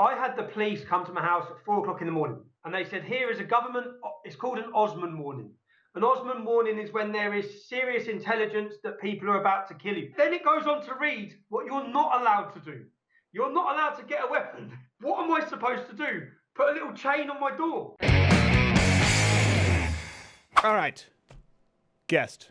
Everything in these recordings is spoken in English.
I had the police come to my house at 4 o'clock in the morning, and they said, here is a government, it's called an Osman warning. An Osman warning is when there is serious intelligence that people are about to kill you. Then it goes on to read what you're not allowed to do. You're not allowed to get a weapon. What am I supposed to do? Put a little chain on my door. All right. Guest.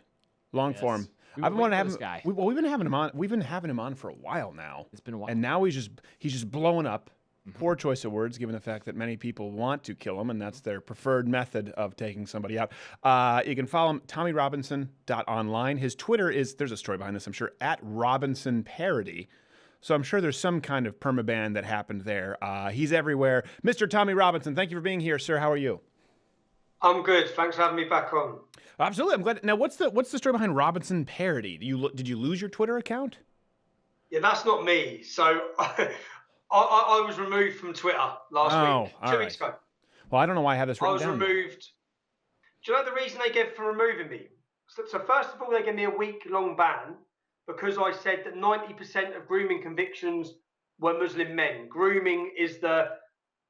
Long form. I've been wanting to have this guy. We've been having him on. We've been having him on for a while now. It's been a while. And now he's just blowing up. Poor choice of words, given the fact that many people want to kill him, and that's their preferred method of taking somebody out. You can follow him, TommyRobinson.online. His Twitter is, there's a story behind this, I'm sure, @RobinsonParody. So I'm sure there's some kind of permaban that happened there. He's everywhere. Mr. Tommy Robinson, thank you for being here, sir. How are you? I'm good. Thanks for having me back on. Absolutely. I'm glad. Now, what's the story behind Robinson Parody? Did you lose your Twitter account? Yeah, that's not me. So I was removed from Twitter last week, 2 weeks ago. Well, I don't know why I have this written down. I was removed. Do you know the reason they gave for removing me? So first of all, they gave me a week-long ban because I said that 90% of grooming convictions were Muslim men. Grooming is the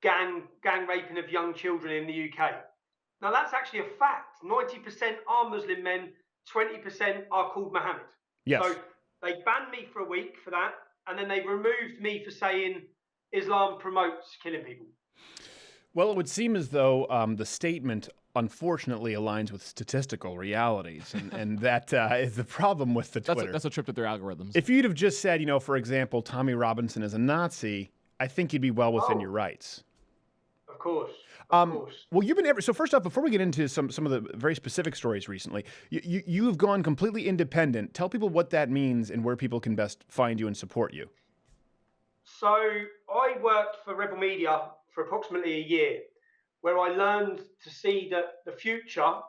gang raping of young children in the UK. Now, that's actually a fact. 90% are Muslim men, 20% are called Muhammad. Yes. So they banned me for a week for that, and then they removed me for saying Islam promotes killing people. Well, it would seem as though the statement unfortunately aligns with statistical realities, and that is the problem with the Twitter. That's a trip to their algorithms. If you'd have just said, for example, Tommy Robinson is a Nazi, I think you'd be well within your rights. Of course. Of course. Well, you've been so first off, before we get into some of the very specific stories recently, you have gone completely independent. Tell people what that means and where people can best find you and support you. So I worked for Rebel Media for approximately a year, where I learned to see that the future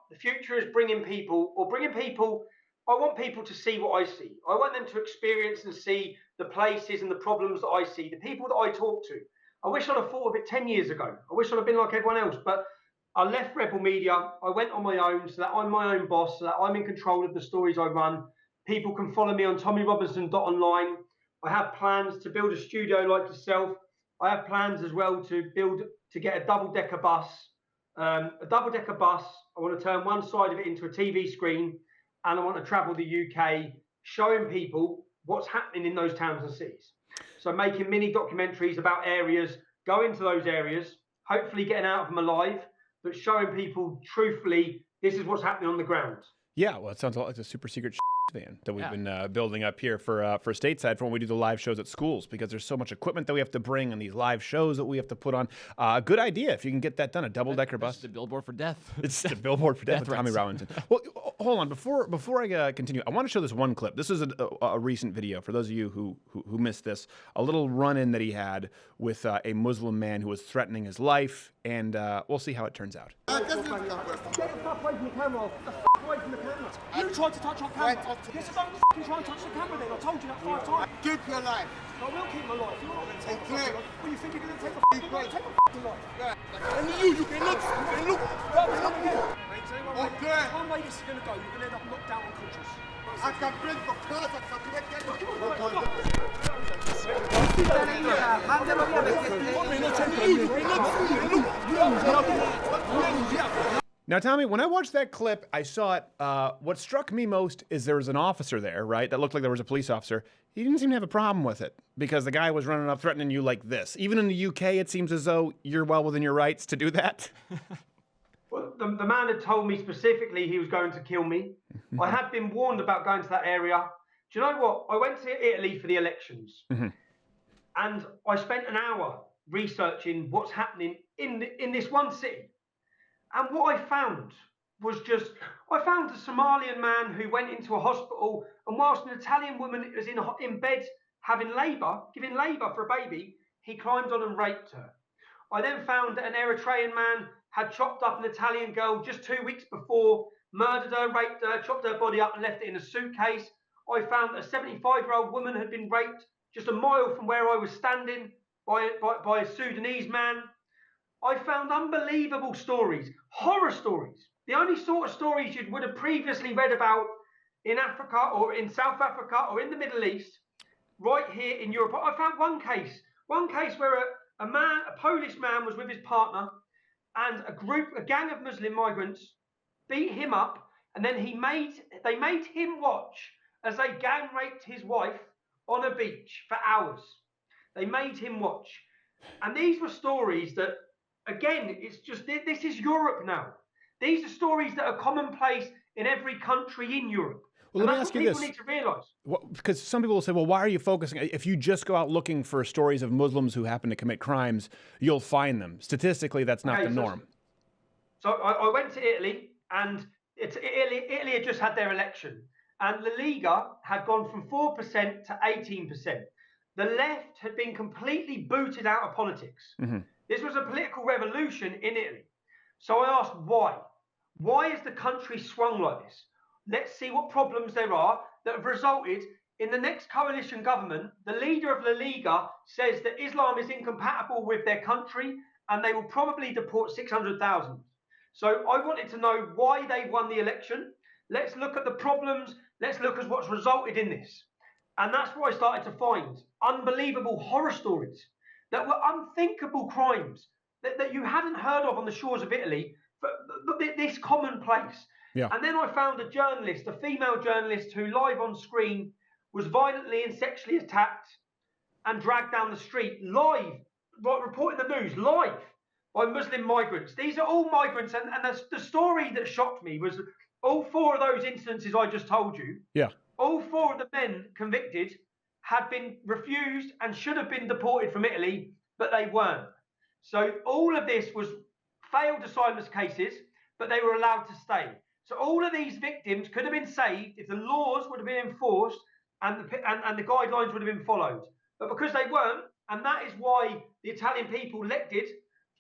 is bringing people. I want people to see what I see. I want them to experience and see the places and the problems that I see, the people that I talk to. I wish I'd have thought of it 10 years ago. I wish I'd have been like everyone else, but I left Rebel Media. I went on my own so that I'm my own boss, so that I'm in control of the stories I run. People can follow me on TommyRobinson.online. I have plans to build a studio like yourself. I have plans as well to get a double-decker bus. I want to turn one side of it into a TV screen, and I want to travel the UK showing people what's happening in those towns and cities. So making mini documentaries about areas, going to those areas, hopefully getting out of them alive, but showing people truthfully, this is what's happening on the ground. Yeah, well, it sounds a lot like a super secret van that we've been building up here for stateside for when we do the live shows at schools, because there's so much equipment that we have to bring and these live shows that we have to put on. Good idea if you can get that done, a double-decker bus. It's the billboard for death. It's the billboard for death with Tommy Robinson. Well, hold on. Before I continue, I want to show this one clip. This is a recent video for those of you who missed this. A little run-in that he had with a Muslim man who was threatening his life, and we'll see how it turns out. Get the stuff away from the camera. Get the fuck away from the camera. You tried to touch our camera. Yes, I don't fucking try and touch the camera then. I told you that 5 times. Keep your life. I will keep my life. You're not going to take my life. Well, you think you're going to take my fucking life? Take my fucking life. And you can look. Okay. One way this is going to go, you're going to end up knocked down unconscious. I can bring the cars and Now, Tommy, when I watched that clip, I saw it. What struck me most is there was an officer there, right? That looked like there was a police officer. He didn't seem to have a problem with it because the guy was running up threatening you like this. Even in the UK, it seems as though you're well within your rights to do that. Well, the man had told me specifically he was going to kill me. I had been warned about going to that area. Do you know what? I went to Italy for the elections, and I spent an hour researching what's happening in this one city. And what I found was I found a Somalian man who went into a hospital, and whilst an Italian woman was in bed giving labour for a baby, he climbed on and raped her. I then found that an Eritrean man had chopped up an Italian girl just 2 weeks before, murdered her, raped her, chopped her body up and left it in a suitcase. I found that a 75-year-old woman had been raped just a mile from where I was standing by a Sudanese man. I found unbelievable stories, horror stories. The only sort of stories you would have previously read about in Africa or in South Africa or in the Middle East, right here in Europe. I found one case where a man Polish man was with his partner, and a gang of Muslim migrants beat him up, and then they made him watch as they gang raped his wife on a beach for hours. They made him watch. And these were stories that, again, it's just, this is Europe now. These are stories that are commonplace in every country in Europe. Well, let me ask you this. People need to realise. Because some people will say, well, why are you focusing? If you just go out looking for stories of Muslims who happen to commit crimes, you'll find them. Statistically, that's not the norm. So I went to Italy, and Italy had just had their election. And La Liga had gone from 4% to 18%. The left had been completely booted out of politics. Mm-hmm. This was a political revolution in Italy. So I asked why. Why is the country swung like this? Let's see what problems there are that have resulted in the next coalition government. The leader of La Liga says that Islam is incompatible with their country and they will probably deport 600,000. So I wanted to know why they won the election. Let's look at the problems. Let's look at what's resulted in this. And that's what I started to find. Unbelievable horror stories that were unthinkable crimes that you hadn't heard of on the shores of Italy, this commonplace. Yeah. And then I found a journalist, a female journalist, who live on screen was violently and sexually attacked and dragged down the street live, reporting the news live by Muslim migrants. These are all migrants, and the story that shocked me was all four of those instances I just told you. Yeah. All four of the men convicted had been refused and should have been deported from Italy, but they weren't. So all of this was failed asylum cases, but they were allowed to stay. So all of these victims could have been saved if the laws would have been enforced and the guidelines would have been followed. But because they weren't, and that is why the Italian people elected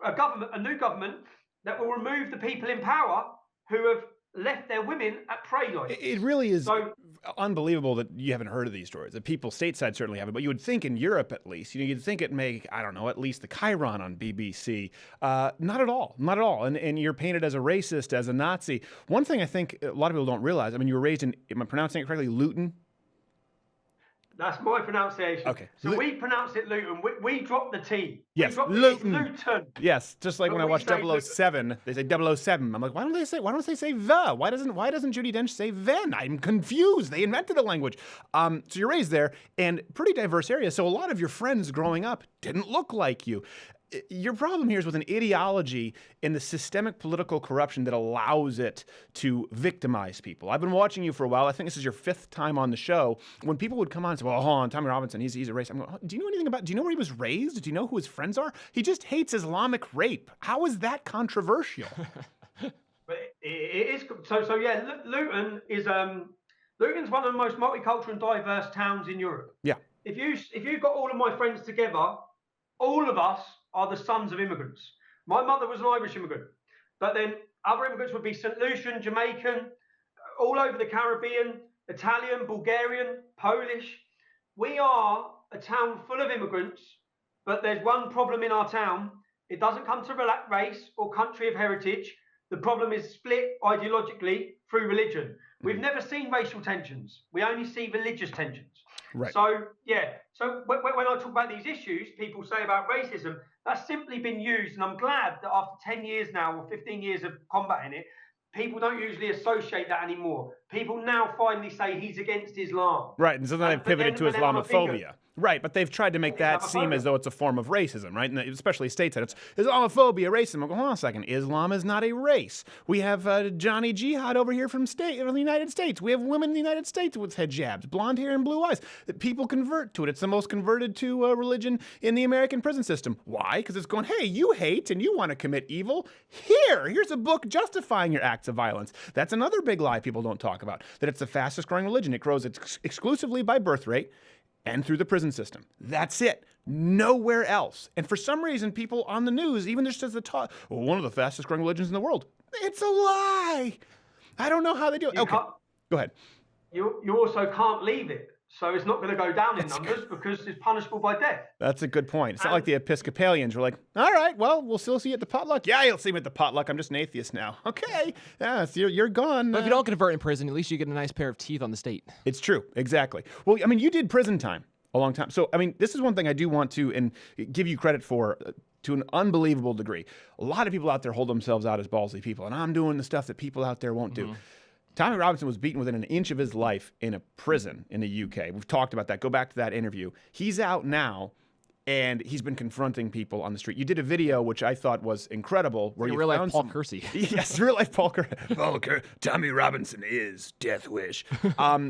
a new government that will remove the people in power who have left their women at prey like. It really is unbelievable that you haven't heard of these stories. The people stateside certainly haven't, but you would think in Europe at least, you'd think it'd make, I don't know, at least the Chiron on BBC. Not at all, not at all. And you're painted as a racist, as a Nazi. One thing I think a lot of people don't realize, I mean, you were raised in, am I pronouncing it correctly, Luton? That's my pronunciation. Okay. So we pronounce it Luton. We drop the T. Yes, Luton. Yes, just like when I watch 007, they say 007. I'm like, why don't they say the? Why doesn't Judi Dench say then? I'm confused. They invented a language. So you're raised there, and pretty diverse area. So a lot of your friends growing up didn't look like you. Your problem here is with an ideology in the systemic political corruption that allows it to victimize people. I've been watching you for a while. I think this is your 5th time on the show. When people would come on and say, well, hold on, Tommy Robinson, he's a racist. I'm going, do you know anything about, do you know where he was raised? Do you know who his friends are? He just hates Islamic rape. How is that controversial? But it is. So yeah, Luton is, Luton's one of the most multicultural and diverse towns in Europe. Yeah. If you got all of my friends together, all of us are the sons of immigrants. My mother was an Irish immigrant, but then other immigrants would be St. Lucian, Jamaican, all over the Caribbean, Italian, Bulgarian, Polish. We are a town full of immigrants, but there's one problem in our town. It doesn't come to race or country of heritage. The problem is split ideologically through religion. We've never seen racial tensions. We only see religious tensions. Right. So, yeah. So when I talk about these issues, people say about racism, that's simply been used. And I'm glad that after 10 years now, or 15 years of combating it, people don't usually associate that anymore. People now finally say he's against Islam. Right. And so then they've pivoted to Islamophobia. Right, but they've tried to make that seem as though it's a form of racism, right? And especially stateside, it's Islamophobia, racism. I'm going, hold on a second. Islam is not a race. We have Johnny Jihad over here from the United States. We have women in the United States with hijabs, blonde hair and blue eyes. People convert to it. It's the most converted to religion in the American prison system. Why? Because it's going, hey, you hate and you want to commit evil. Here's a book justifying your acts of violence. That's another big lie people don't talk about, that it's the fastest growing religion. It grows exclusively by birth rate and through the prison system. That's it. Nowhere else. And for some reason, people on the news, even just as the talk, well, one of the fastest growing religions in the world. It's a lie. I don't know how they do it. Okay, go ahead. You also can't leave it. So it's not going to go down in numbers because it's punishable by death. That's a good point. It's not like the Episcopalians were like, all right, well, we'll still see you at the potluck. Yeah, you'll see me at the potluck. I'm just an atheist now. Okay. Yeah, so you're gone. But if you don't convert in prison, at least you get a nice pair of teeth on the state. It's true. Exactly. Well, I mean, you did prison time a long time. So, I mean, this is one thing I do want to and give you credit for. to an unbelievable degree. A lot of people out there hold themselves out as ballsy people, and I'm doing the stuff that people out there won't do. Tommy Robinson was beaten within an inch of his life in a prison in the UK. We've talked about that. Go back to that interview. He's out now, and he's been confronting people on the street. You did a video, which I thought was incredible, where you real life found Paul Kersey. Yes, real life Paul Kersey. Tommy Robinson is Death Wish.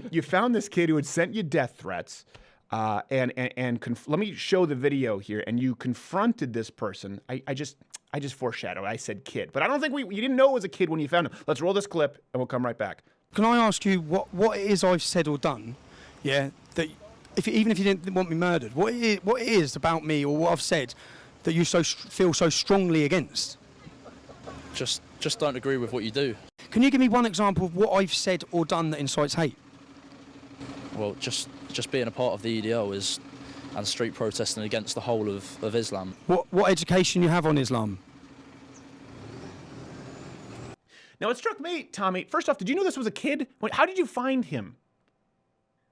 You found this kid who had sent you death threats. Let me show the video here. And you confronted this person. I just foreshadowed. I said kid, but I don't think you didn't know it was a kid when you found him. Let's roll this clip, and we'll come right back. Can I ask you what it is I've said or done? Yeah, that even if you didn't want me murdered, what it is about me or what I've said that you feel so strongly against? Just don't agree with what you do. Can you give me one example of what I've said or done that incites hate? Well, just being a part of the EDO and street protesting against the whole of Islam. What education you have on Islam? Now, it struck me, Tommy, first off, did you know this was a kid? How did you find him?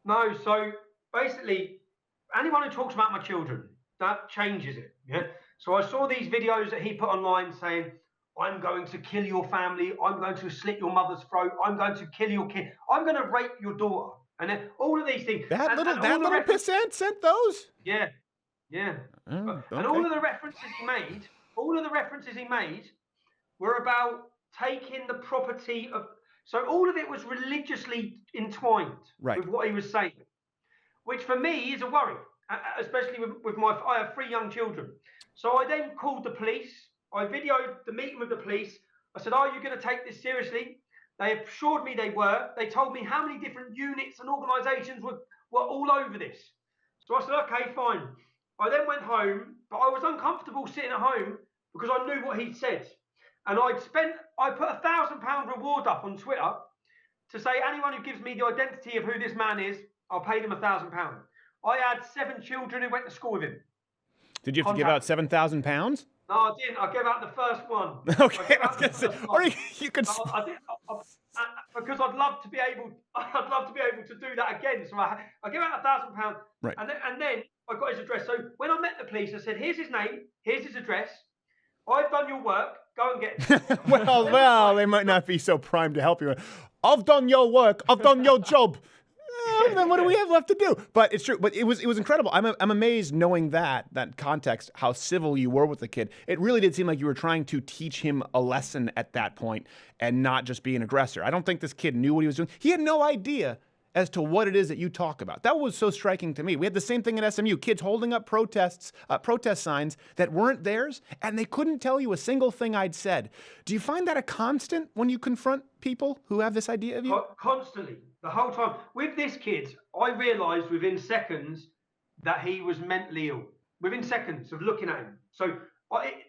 No, so basically, anyone who talks about my children, that changes it. Yeah. So I saw these videos that he put online saying, I'm going to kill your family, I'm going to slit your mother's throat, I'm going to kill your kid, I'm going to rape your daughter. And then all of these things. That little pissant sent those? Yeah. Yeah. Oh, okay. And all of the references he made were about taking the property of. So all of it was religiously entwined with what he was saying, which for me is a worry, especially with I have 3 young children. So I then called the police. I videoed the meeting with the police. I said, are you going to take this seriously? They assured me they were. They told me how many different units and organisations were all over this. So I said, okay, fine. I then went home, but I was uncomfortable sitting at home because I knew what he'd said. And I put £1,000 reward up on Twitter to say anyone who gives me the identity of who this man is, I'll pay them £1,000. I had 7 children who went to school with him. Did you have to give out £7,000? No, I didn't. I gave out the first one. Okay, I was going to say, or you could. I did, because I'd love to be able to do that again. So I gave out £1,000, right? And then I got his address. So when I met the police, I said, "Here's his name. Here's his address. I've done your work. Go and get him." well, they might not be so primed to help you. I've done your work. I've done your job. Then what do we have left to do? But it's true. But it was incredible. I'm amazed knowing that context, how civil you were with the kid. It really did seem like you were trying to teach him a lesson at that point and not just be an aggressor. I don't think this kid knew what he was doing. He had no idea as to what it is that you talk about. That was so striking to me. We had the same thing at SMU. Kids holding up protest signs that weren't theirs, and they couldn't tell you a single thing I'd said. Do you find that a constant when you confront people who have this idea of you? Constantly. The whole time. With this kid, I realised within seconds that he was mentally ill. Within seconds of looking at him. So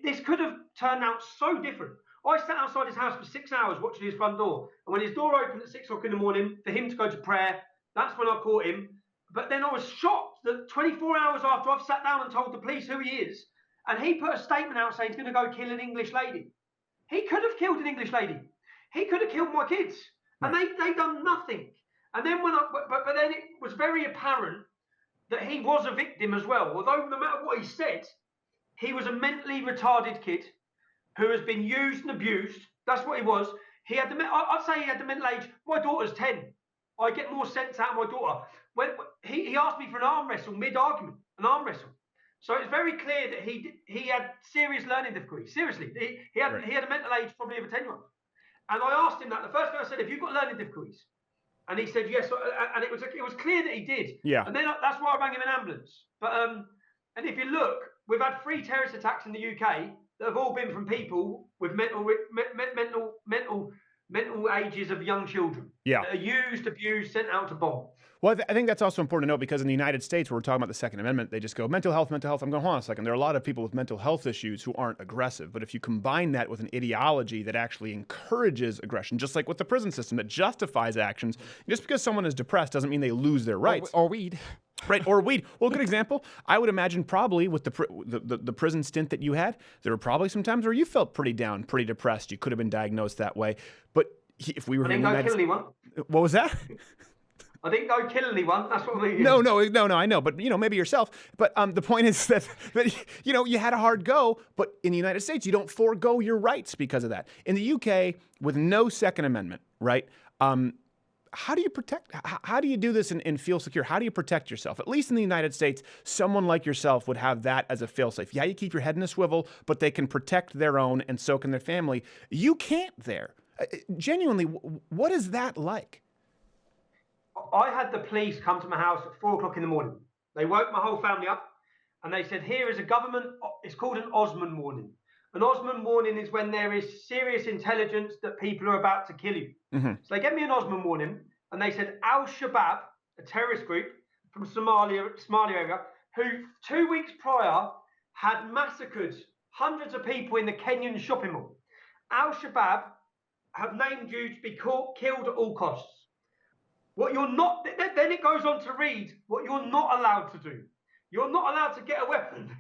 this could have turned out so different. I sat outside his house for 6 hours watching his front door. And when his door opened at 6 o'clock in the morning for him to go to prayer, that's when I caught him. But then I was shocked that 24 hours after I've sat down and told the police who he is, and he put a statement out saying he's going to go kill an English lady. He could have killed an English lady. He could have killed my kids. And they done nothing. And then but then it was very apparent that he was a victim as well. Although no matter what he said, he was a mentally retarded kid who has been used and abused. That's what he was. I'd say he had the mental age. My daughter's 10. I get more sense out of my daughter. When he asked me for an arm wrestle mid-argument, an arm wrestle. So it's very clear that he had serious learning difficulties. Seriously, he had a mental age probably of a 10-year-old. And I asked him that. The first thing I said, "Have you got learning difficulties?" And he said yes, and it was clear that he did. Yeah. And then that's why I rang him an ambulance. But and if you look, we've had 3 terrorist attacks in the UK that have all been from people with mental ages of young children. Yeah. That are used, abused, sent out to bomb. Well, I think that's also important to note because in the United States, where we're talking about the Second Amendment, they just go, mental health. I'm going, hold on a second. There are a lot of people with mental health issues who aren't aggressive. But if you combine that with an ideology that actually encourages aggression, just like with the prison system that justifies actions, just because someone is depressed doesn't mean they lose their rights. Or weed. Right, or weed. Well, a good example, I would imagine probably with the prison stint that you had, there were probably some times where you felt pretty down, pretty depressed. You could have been diagnosed that way. But if we were in the United States... kill anyone. What was that? I didn't go kill anyone. That's what I mean. No, I know, but maybe yourself. But the point is that you had a hard go, but in the United States, you don't forego your rights because of that. In the UK, with no Second Amendment, right? How do you protect? How do you do this and feel secure? How do you protect yourself? At least in the United States, someone like yourself would have that as a failsafe. Yeah, you keep your head in a swivel, but they can protect their own, and so can their family. You can't there. Genuinely, what is that like? I had the police come to my house at 4 o'clock in the morning. They woke my whole family up, and they said, here is a government, it's called an Osman warning. An Osman warning is when there is serious intelligence that people are about to kill you. Mm-hmm. So they gave me an Osman warning, and they said Al-Shabaab, a terrorist group from Somalia area, who 2 weeks prior had massacred hundreds of people in the Kenyan shopping mall. Al-Shabaab have named you to be killed at all costs. What you're not, then it goes on to read what you're not allowed to do. You're not allowed to get a weapon.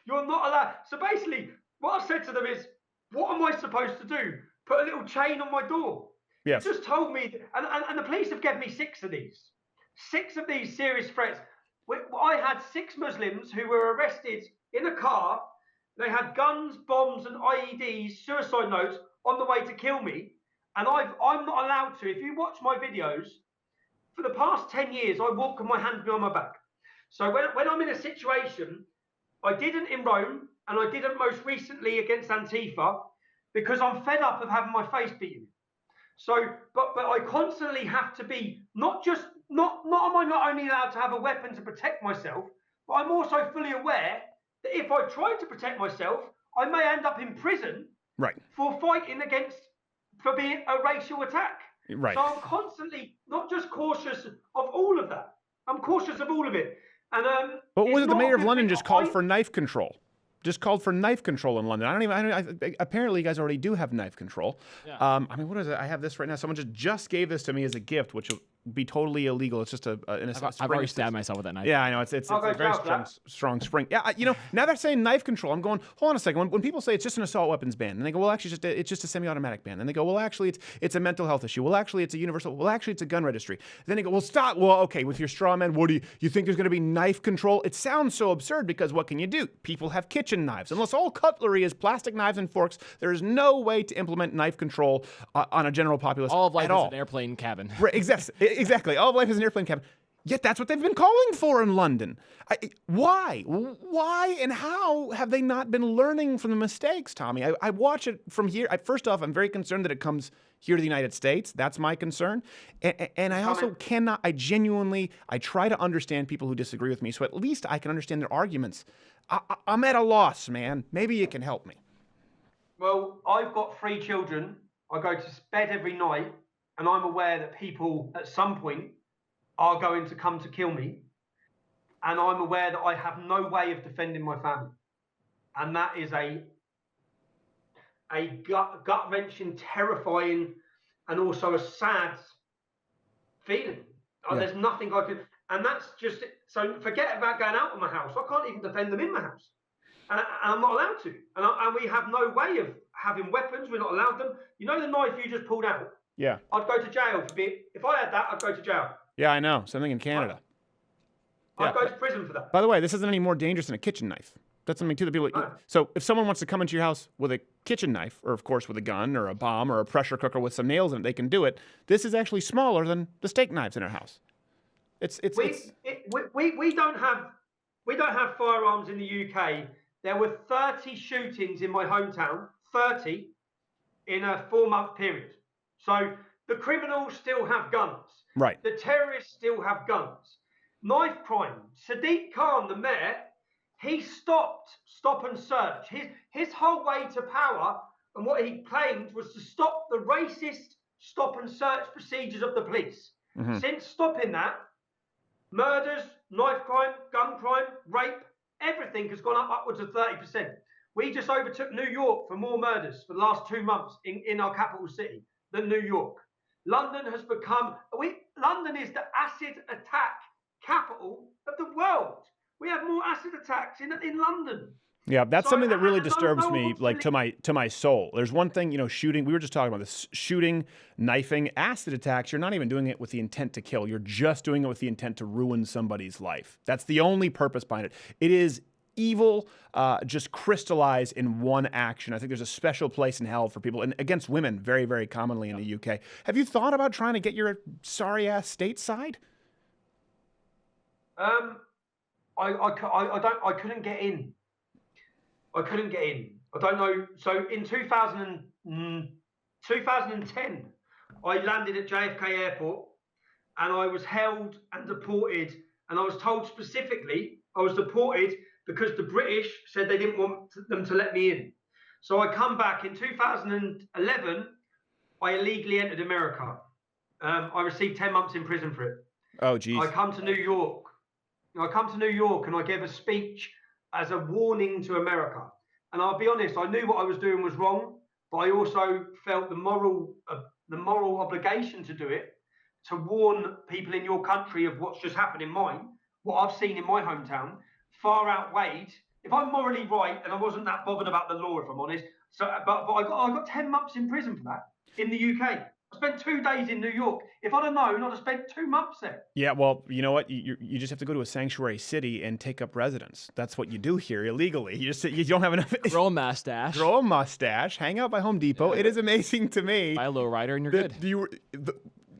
You're not allowed. So basically, what I said to them is, what am I supposed to do? Put a little chain on my door? Yes. Just told me, and the police have given me 6 of these. 6 of these serious threats. I had 6 Muslims who were arrested in a car. They had guns, bombs, and IEDs, suicide notes, on the way to kill me. And I'm not allowed to. If you watch my videos, for the past 10 years, I walk with my hands behind my back. So when I'm in a situation, I didn't in Rome, and I didn't most recently against Antifa, because I'm fed up of having my face beaten. So, but I constantly have to be am I not only allowed to have a weapon to protect myself, but I'm also fully aware that if I try to protect myself, I may end up in prison for being a racial attack. Right. So I'm constantly not just cautious of all of that. I'm cautious of all of it. And but the mayor of London just called for for knife control. Just called for knife control in London. Apparently, you guys already do have knife control. Yeah. I mean, what is it? I have this right now. Someone just gave this to me as a gift, which will be totally illegal. It's just I've already stabbed myself with that knife. Yeah, I know. It's a very strong spring. Yeah, now they're saying knife control. I'm going, hold on a second. When people say it's just an assault weapons ban, and they go, well, actually, it's just a semi-automatic ban. And they go, well, actually, it's a mental health issue. Well, actually, it's a universal. Well, actually, it's a gun registry. Then they go, well, stop. Well, okay, with your straw man, what do you think there's going to be knife control? It sounds so absurd because what can you do? People have kitchen knives. Unless all cutlery is plastic knives and forks, there is no way to implement knife control on a general populace. All of life at is all. an airplane cabin. Right, exactly. All of life is an airplane cabin. Yet that's what they've been calling for in London. Why? Why and how have they not been learning from the mistakes, Tommy? I watch it from here. First off, I'm very concerned that it comes here to the United States. That's my concern. And I also cannot, I try to understand people who disagree with me, so at least I can understand their arguments. I'm at a loss, man. Maybe you can help me. Well, I've got 3 children. I go to bed every night, and I'm aware that people at some point are going to come to kill me. And I'm aware that I have no way of defending my family. And that is a gut-wrenching, terrifying, and also a sad feeling. Yeah. There's nothing I can... And that's just... So forget about going out of my house. I can't even defend them in my house. And I'm not allowed to. And we have no way of having weapons. We're not allowed them. You know the knife you just pulled out? Yeah. I'd go to jail for being... If I had that, I'd go to jail. Yeah, I know. Something in Canada. I'd go to prison for that. By the way, this isn't any more dangerous than a kitchen knife. That's something too that people. No. So if someone wants to come into your house with a kitchen knife, or of course with a gun or a bomb or a pressure cooker with some nails in it, they can do it. This is actually smaller than the steak knives in our house. We don't have firearms in the UK. There were 30 shootings in my hometown, 30 in a 4-month period. So the criminals still have guns. Right. The terrorists still have guns. Knife crime. Sadiq Khan, the mayor, he stopped stop and search. His whole way to power and what he claimed was to stop the racist stop and search procedures of the police. Mm-hmm. Since stopping that, murders, knife crime, gun crime, rape, everything has gone up upwards of 30%. We just overtook New York for more murders for the last 2 months in our capital city than New York. London has become... London is the acid attack capital of the world. We have more acid attacks in London. Yeah, that's So, something that really and no disturbs one me, wants to like to my soul. There's one thing, you know, shooting. We were just talking about this: shooting, knifing, acid attacks. You're not even doing it with the intent to kill. You're just doing it with the intent to ruin somebody's life. That's the only purpose behind it. It is evil, just crystallized in one action. I think there's a special place in hell for people, and against women, very, very commonly in the UK. Have you thought about trying to get your sorry ass stateside? I couldn't get in. I couldn't get in. I don't know. So in 2010, I landed at JFK Airport and I was held and deported. And I was told specifically I was deported because the British said they didn't want them to let me in. So I come back in 2011. I illegally entered America. I received 10 months in prison for it. Oh, geez. I come to New York and I gave a speech as a warning to America. And I'll be honest, I knew what I was doing was wrong, but I also felt the moral obligation to do it, to warn people in your country of what's just happened in mine, what I've seen in my hometown, far outweighed. If I'm morally right, and I wasn't that bothered about the law, if I'm honest. So, but I got 10 months in prison for that in the UK. I spent 2 days in New York. If I'd have known, I'd have spent 2 months there. Yeah, well, you know what? You just have to go to a sanctuary city and take up residence. That's what you do here illegally. You don't have enough. Grow a mustache. Grow a mustache. Hang out by Home Depot. Yeah. It is amazing to me. Buy a low rider and you're good.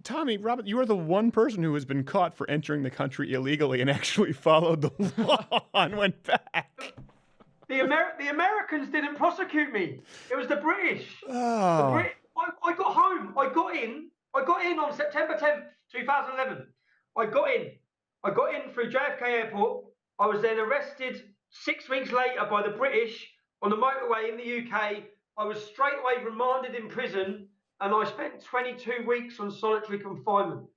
Tommy, Robert, you are the one person who has been caught for entering the country illegally and actually followed the law and went back. The Americans didn't prosecute me. It was the British. Oh. I got home. I got in on September 10th, 2011. I got in through JFK Airport. I was then arrested 6 weeks later by the British on the motorway in the UK. I was straight away remanded in prison, and I spent 22 weeks on solitary confinement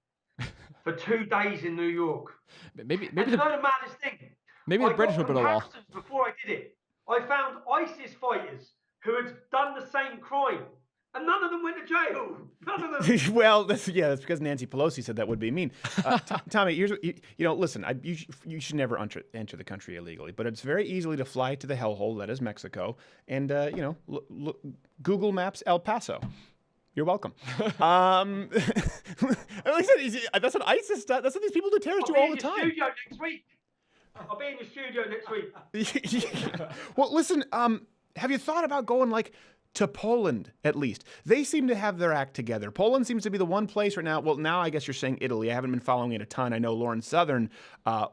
for 2 days in New York. Maybe you know the maddest thing? Maybe the British would put a law. Before I did it, I found ISIS fighters who had done the same crime. And none of them went to jail. None of them. Well, that's because Nancy Pelosi said that would be mean. Tommy, here's what listen. You should never enter the country illegally, but it's very easy to fly to the hellhole that is Mexico, and Google Maps El Paso. You're welcome. That's what ISIS does. That's what these people do terrorists do all the time. I'll be in your studio next week. Well, listen. Have you thought about going to Poland, at least? They seem to have their act together. Poland seems to be the one place right now. Well, now I guess you're saying Italy. I haven't been following it a ton. I know Lauren Southern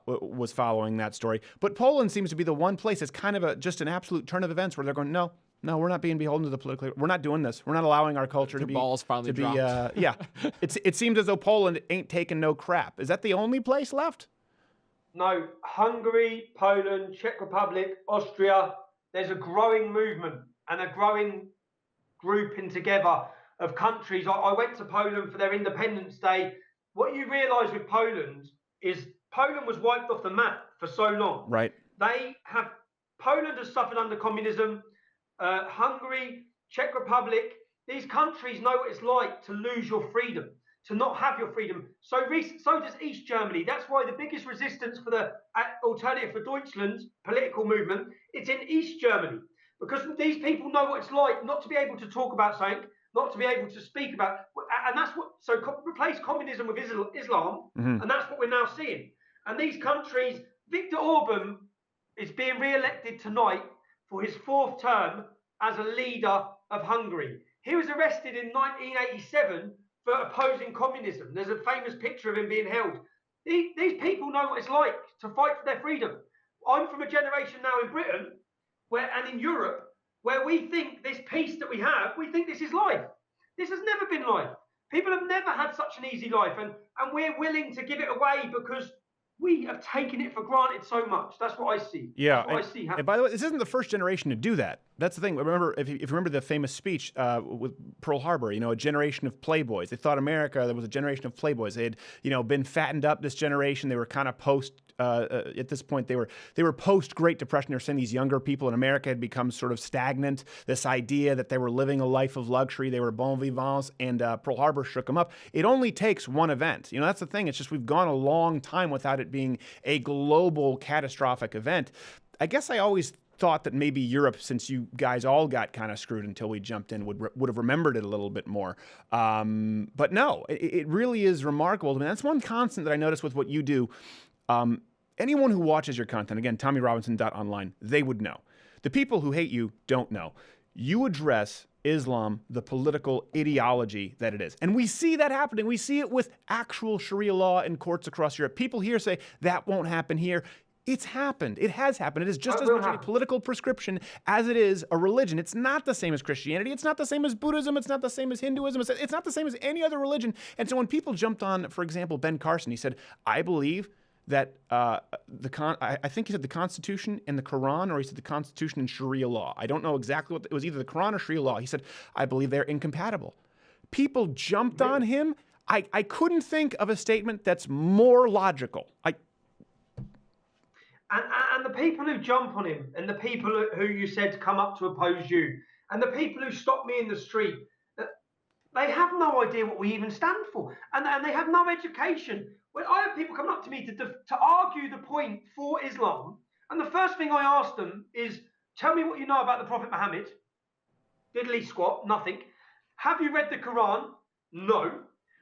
was following that story. But Poland seems to be the one place that's kind of just an absolute turn of events where they're going, no, we're not being beholden to the political. We're not doing this. We're not allowing our culture to be. Balls finally dropped. Yeah. It seems as though Poland ain't taking no crap. Is that the only place left? No, Hungary, Poland, Czech Republic, Austria. There's a growing movement and a growing grouping together of countries. I went to Poland for their Independence Day. What you realise with Poland is Poland was wiped off the map for so long. Right. Poland has suffered under communism. Hungary, Czech Republic, these countries know what it's like to lose your freedom, to not have your freedom. So does East Germany. That's why the biggest resistance for the Alternative for Deutschland political movement, it's in East Germany. Because these people know what it's like not to be able to talk about something, not to be able to speak about, and that's what. So replace communism with Islam, and that's what we're now seeing. And these countries, Viktor Orban is being re-elected tonight for his 4th term as a leader of Hungary. He was arrested in 1987 for opposing communism. There's a famous picture of him being held. These people know what it's like to fight for their freedom. I'm from a generation now in Britain and in Europe, where we think this peace that we have, we think this is life. This has never been life. People have never had such an easy life, and we're willing to give it away because we have taken it for granted so much. That's what I see. Yeah. That's what I see happening. And by the way, this isn't the first generation to do that. That's the thing. Remember, if you remember the famous speech with Pearl Harbor, a generation of playboys. They thought America, there was a generation of playboys. They had, been fattened up this generation. They were kind of at this point, they were post Great Depression. They're saying these younger people in America had become sort of stagnant. This idea that they were living a life of luxury. They were bon vivants, and Pearl Harbor shook them up. It only takes one event. That's the thing. It's just we've gone a long time without it being a global catastrophic event. I guess I always thought that maybe Europe, since you guys all got kind of screwed until we jumped in, would have remembered it a little bit more. But no, it really is remarkable. I mean, that's one constant that I noticed with what you do. Anyone who watches your content, again, TommyRobinson.online, they would know. The people who hate you don't know. You address Islam, the political ideology that it is. And we see that happening. We see it with actual Sharia law in courts across Europe. People here say that won't happen here. It's happened. It has happened. It is just as much a political prescription as it is a religion. It's not the same as Christianity. It's not the same as Buddhism. It's not the same as Hinduism. It's not the same as any other religion. And so when people jumped on, for example, Ben Carson, he said, I believe that I think he said the Constitution and the Quran, or he said the Constitution and Sharia law. I don't know exactly what, it was either the Quran or Sharia law. He said, I believe they're incompatible. People jumped on him. I couldn't think of a statement that's more logical. And the people who jump on him, and the people who you said come up to oppose you, and the people who stop me in the street, they have no idea what we even stand for, and they have no education. When I have people coming up to me to argue the point for Islam, and the first thing I ask them is, tell me what you know about the Prophet Muhammad. Diddly squat, nothing. Have you read the Quran? No.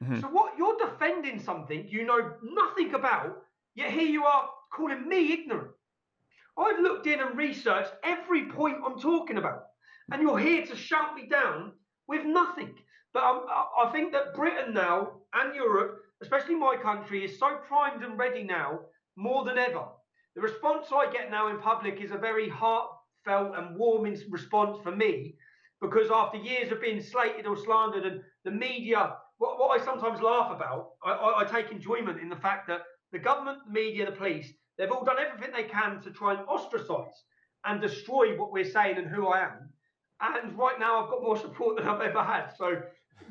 Mm-hmm. So what, you're defending something you know nothing about, yet here you are calling me ignorant. I've looked in and researched every point I'm talking about, and you're here to shout me down with nothing. But I think that Britain now and Europe, especially my country, is so primed and ready now more than ever. The response I get now in public is a very heartfelt and warming response for me, because after years of being slated or slandered, and the media, what I sometimes laugh about, I take enjoyment in the fact that the government, the media, the police, they've all done everything they can to try and ostracize and destroy what we're saying and who I am. And right now I've got more support than I've ever had. So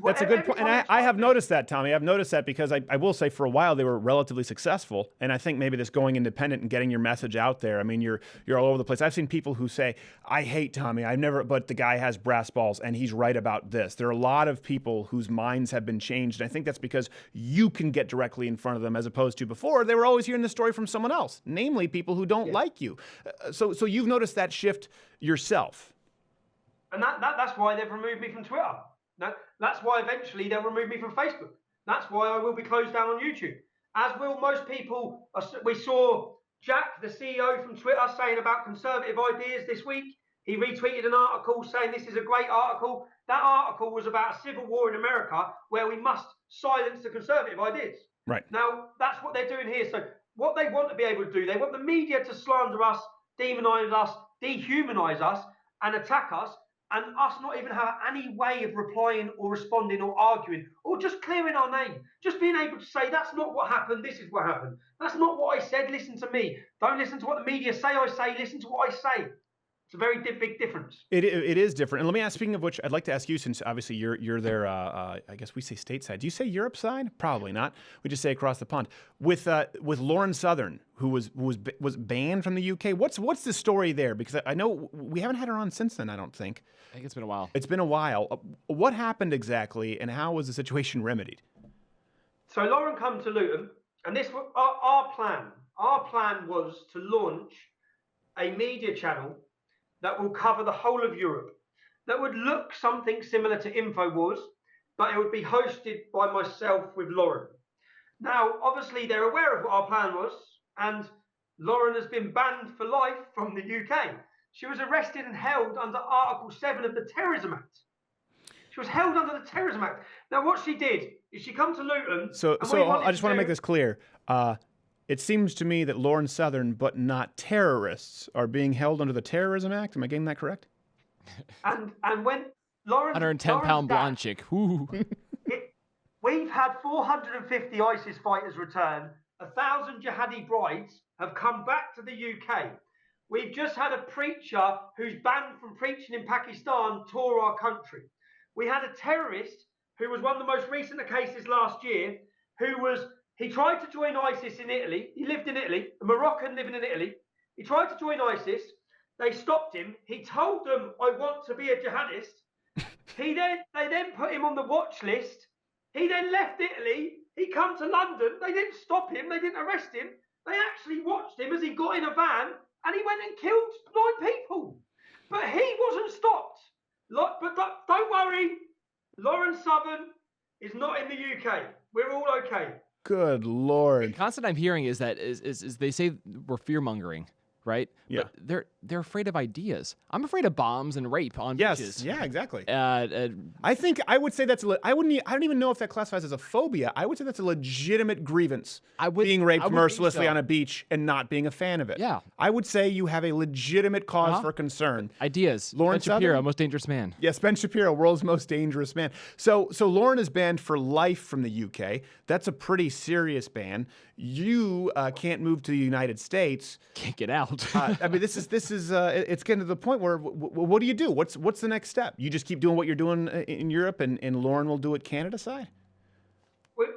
that's a good point. And I have noticed that, Tommy. I've noticed that because I will say for a while they were relatively successful. And I think maybe this going independent and getting your message out there. I mean, you're all over the place. I've seen people who say, I hate Tommy. But the guy has brass balls and he's right about this. There are a lot of people whose minds have been changed. And I think that's because you can get directly in front of them, as opposed to before they were always hearing the story from someone else, namely people who don't like you. So you've noticed that shift yourself. And that's why they've removed me from Twitter. That's why eventually they'll remove me from Facebook. That's why I will be closed down on YouTube. As will most people. We saw Jack, the CEO from Twitter, saying about conservative ideas this week. He retweeted an article saying this is a great article. That article was about a civil war in America where we must silence the conservative ideas. Right. Now, that's what they're doing here. So what they want to be able to do, they want the media to slander us, demonize us, dehumanize us, and attack us, and us not even have any way of replying or responding or arguing or just clearing our name. Just being able to say, that's not what happened, this is what happened. That's not what I said, listen to me. Don't listen to what the media say I say, listen to what I say. It's a very big difference. It is different. And let me ask, speaking of which, I'd like to ask you, since obviously you're there, I guess we say stateside. Do you say Europe side? Probably not. We just say across the pond. With Lauren Southern, who was banned from the UK. What's the story there? Because I know we haven't had her on since then, I don't think. I think it's been a while. It's been a while. What happened exactly, and how was the situation remedied? So Lauren come to Luton, and this was our plan. Our plan was to launch a media channel that will cover the whole of Europe, that would look something similar to InfoWars, but it would be hosted by myself with Lauren. Now, obviously, they're aware of what our plan was, and Lauren has been banned for life from the UK. She was arrested and held under Article 7 of the Terrorism Act. She was held under the Terrorism Act. Now, what she did is she come to Luton. So I just want to make this clear. It seems to me that Lauren Southern, but not terrorists, are being held under the Terrorism Act. Am I getting that correct? And when Lauren, 110-pound blonde chick. We've had 450 ISIS fighters return. 1,000 jihadi brides have come back to the UK. We've just had a preacher who's banned from preaching in Pakistan tour our country. We had a terrorist who was one of the most recent cases last year, he tried to join ISIS in Italy. He lived in Italy, a Moroccan living in Italy. He tried to join ISIS. They stopped him. He told them, I want to be a jihadist. They then put him on the watch list. He then left Italy. He come to London. They didn't stop him. They didn't arrest him. They actually watched him as he got in a van and he went and killed 9 people. But he wasn't stopped. But don't worry, Lauren Southern is not in the UK. We're all okay. Good Lord. The constant I'm hearing is that is they say we're fear mongering, right? Yeah. But they're afraid of ideas. I'm afraid of bombs and rape on beaches. Yeah, exactly. I would say that's I don't even know if that classifies as a phobia. I would say that's a legitimate grievance. Being raped mercilessly on a beach and not being a fan of it. Yeah. I would say you have a legitimate cause for concern. Ideas. Lauren Ben Shapiro, Southern? most dangerous man. Yes, Ben Shapiro, world's most dangerous man. So Lauren is banned for life from the UK. That's a pretty serious ban. You can't move to the United States. Can't get out. I mean, this is it's getting to the point where what do you do? What's the next step? You just keep doing what you're doing in Europe, and Lauren will do it Canada side?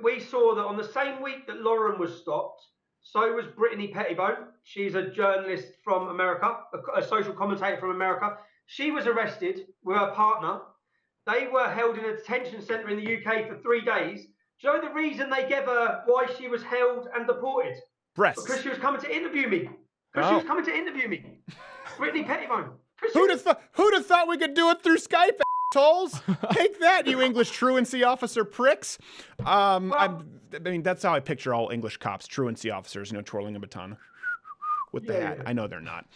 We saw that on the same week that Lauren was stopped, so was Brittany Pettibone. She's a journalist from America, a social commentator from America. She was arrested with her partner. They were held in a detention centre in the UK for 3 days. Do you know the reason they gave her why she was held and deported? Breasts. Because she was coming to interview me. She was coming to interview me. Brittany Pettibone. Who'd have thought we could do it through Skype, assholes? Take that, you English truancy officer pricks. I mean, that's how I picture all English cops, truancy officers, twirling a baton with the hat. I know they're not.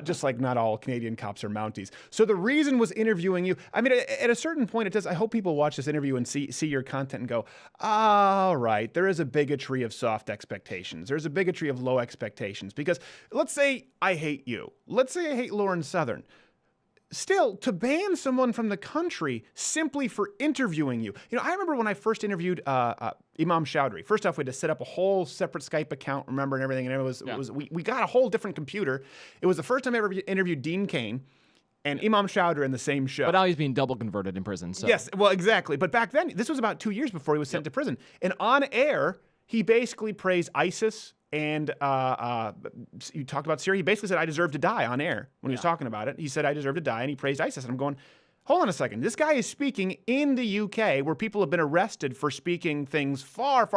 Just like not all Canadian cops are Mounties. So the reason was interviewing you. I mean, at a certain point, it does. I hope people watch this interview and see your content and go, all right, there is a bigotry of soft expectations. There's a bigotry of low expectations. Because let's say I hate you. Let's say I hate Lauren Southern. Still, to ban someone from the country simply for interviewing you. I remember when I first interviewed Imam Chowdhury. First off, we had to set up a whole separate Skype account, remember, and everything. And we got a whole different computer. It was the first time I ever interviewed Dean Cain and Imam Chowdhury in the same show. But now he's being double converted in prison. So. Yes, well, exactly. But back then, this was about 2 years before he was sent to prison. And on air, he basically praised ISIS. And you talked about Syria. He basically said, I deserve to die on air when he was talking about it. He said, I deserve to die, and he praised ISIS. And I'm going, hold on a second. This guy is speaking in the UK where people have been arrested for speaking things far.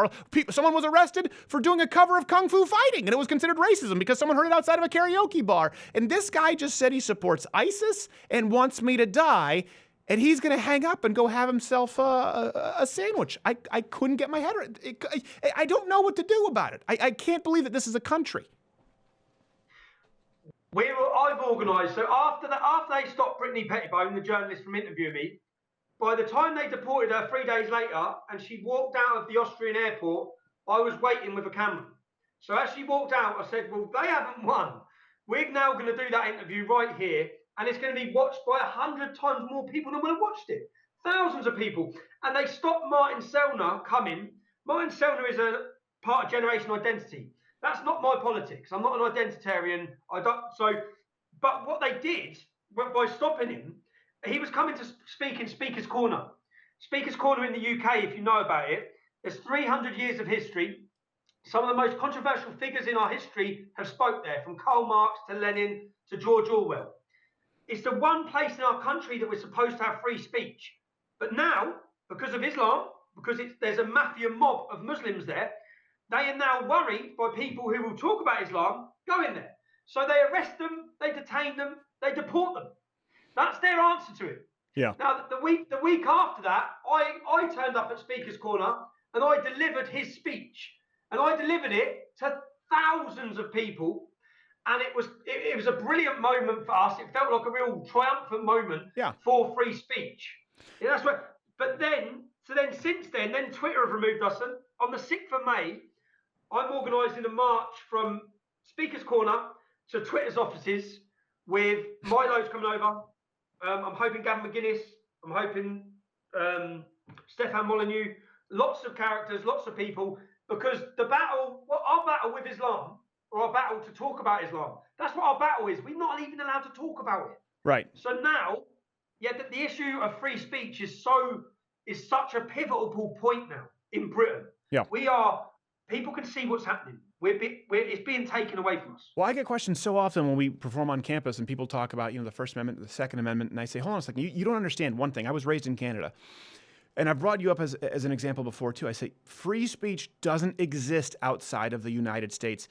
Someone was arrested for doing a cover of Kung Fu Fighting, and it was considered racism because someone heard it outside of a karaoke bar. And this guy just said he supports ISIS and wants me to die. And he's going to hang up and go have himself a sandwich. I couldn't get my head around it. I don't know what to do about it. I can't believe that this is a country. I've organised, so after they stopped Brittany Pettibone, the journalist, from interviewing me, by the time they deported her 3 days later and she walked out of the Austrian airport, I was waiting with a camera. So as she walked out, I said, well, they haven't won. We're now going to do that interview right here. And it's going to be watched by 100 times more people than would have watched it. Thousands of people. And they stopped Martin Sellner coming. Martin Sellner is a part of Generation Identity. That's not my politics. I'm not an identitarian. But what they did, by stopping him, he was coming to speak in Speaker's Corner. Speaker's Corner in the UK, if you know about it, there's 300 years of history. Some of the most controversial figures in our history have spoke there, from Karl Marx to Lenin to George Orwell. It's the one place in our country that we're supposed to have free speech. But now, because of Islam, because there's a mafia mob of Muslims there, they are now worried by people who will talk about Islam going there. So they arrest them, they detain them, they deport them. That's their answer to it. Yeah. Now, the week after that, I turned up at Speaker's Corner and I delivered his speech. And I delivered it to thousands of people. And it was a brilliant moment for us. It felt like a real triumphant moment for free speech. Yeah, that's what. But since then, Twitter have removed us. And on the 6th of May, I'm organising a march from Speaker's Corner to Twitter's offices with Milo's coming over. I'm hoping Gavin McGuinness. I'm hoping Stefan Molyneux. Lots of characters, lots of people. Because our battle with Islam, or our battle to talk about Islam. That's what our battle is. We're not even allowed to talk about it. Right. So now, the issue of free speech is such a pivotal point now in Britain. Yeah. People can see what's happening. It's being taken away from us. Well, I get questions so often when we perform on campus and people talk about, the First Amendment, the Second Amendment, and I say, hold on a second, you don't understand one thing. I was raised in Canada. And I've brought you up as an example before, too. I say free speech doesn't exist outside of the United States.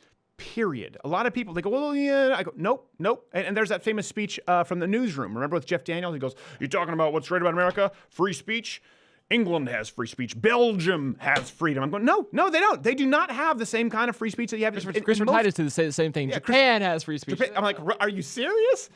period. A lot of people, they go, well, yeah. I go, nope, nope. And there's that famous speech from the newsroom. Remember with Jeff Daniels? He goes, you're talking about what's right about America? Free speech? England has free speech. Belgium has freedom. I'm going, no, they don't. They do not have the same kind of free speech that you have. Christopher Titus to say the same thing. Yeah, Japan has free speech. I'm like, are you serious?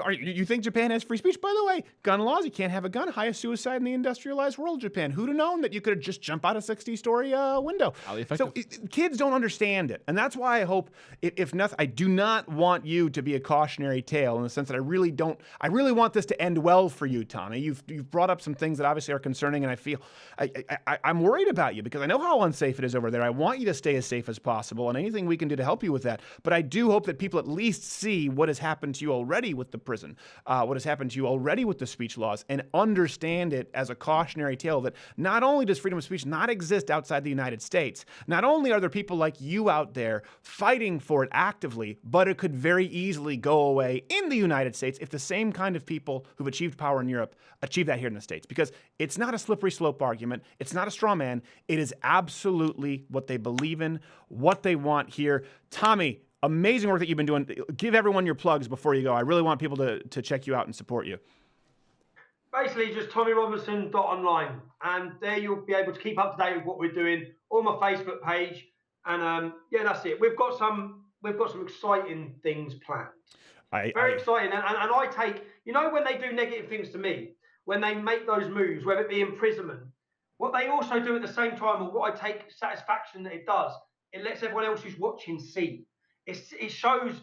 You think Japan has free speech? By the way, gun laws, you can't have a gun. Highest suicide in the industrialized world, Japan. Who'd have known that you could just jump out a 60-story window? Highly effective. So kids don't understand it. And that's why I hope, if nothing, I do not want you to be a cautionary tale in the sense that I really want this to end well for you, Tommy. You've brought up some things that obviously are concerning, and I feel, I'm worried about you because I know how unsafe it is over there. I want you to stay as safe as possible and anything we can do to help you with that. But I do hope that people at least see what has happened to you already with the prison, what has happened to you already with the speech laws, and understand it as a cautionary tale that not only does freedom of speech not exist outside the United States, not only are there people like you out there fighting for it actively, but it could very easily go away in the United States if the same kind of people who've achieved power in Europe achieve that here in the States. Because it's not a slippery slope argument. It's not a straw man. It is absolutely what they believe in, what they want here. Tommy, amazing work that you've been doing. Give everyone your plugs before you go. I really want people to check you out and support you. Basically, just TommyRobinson.online, and there you'll be able to keep up to date with what we're doing on my Facebook page. And yeah, that's it. We've got some exciting things planned. Very exciting. And I take, when they do negative things to me, when they make those moves, whether it be imprisonment, what they also do at the same time, or what I take satisfaction that it does, it lets everyone else who's watching see. It shows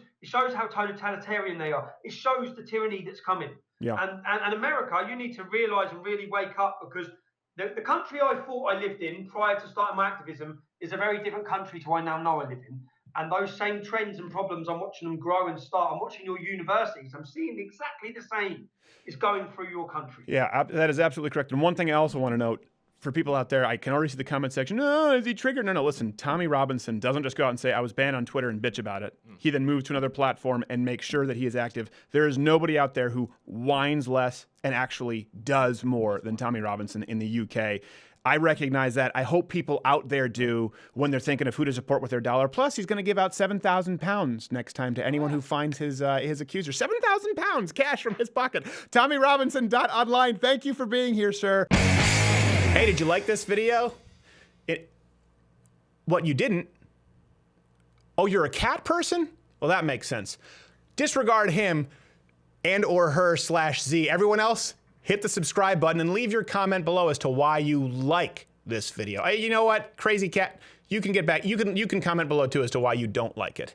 how totalitarian they are. It shows the tyranny that's coming. Yeah. And America, you need to realise and really wake up, because the country I thought I lived in prior to starting my activism is a very different country to I now know I live in. And those same trends and problems, I'm watching them grow and start. I'm watching your universities. I'm seeing exactly the same is going through your country. Yeah, that is absolutely correct. And one thing I also want to note, for people out there, I can already see the comment section. No, is he triggered? No, listen, Tommy Robinson doesn't just go out and say, I was banned on Twitter and bitch about it. He then moves to another platform and makes sure that he is active. There is nobody out there who whines less and actually does more than Tommy Robinson in the UK. I recognize that. I hope people out there do when they're thinking of who to support with their dollar. Plus, he's going to give out £7,000 next time to anyone who finds his accuser. £7,000 cash from his pocket. TommyRobinson.online. Thank you for being here, sir. Hey, did you like this video? What, you didn't? Oh, you're a cat person? Well, that makes sense. Disregard him and or her/Z. Everyone else, hit the subscribe button and leave your comment below as to why you like this video. Hey, you know what? Crazy cat, you can get back. You can comment below too as to why you don't like it.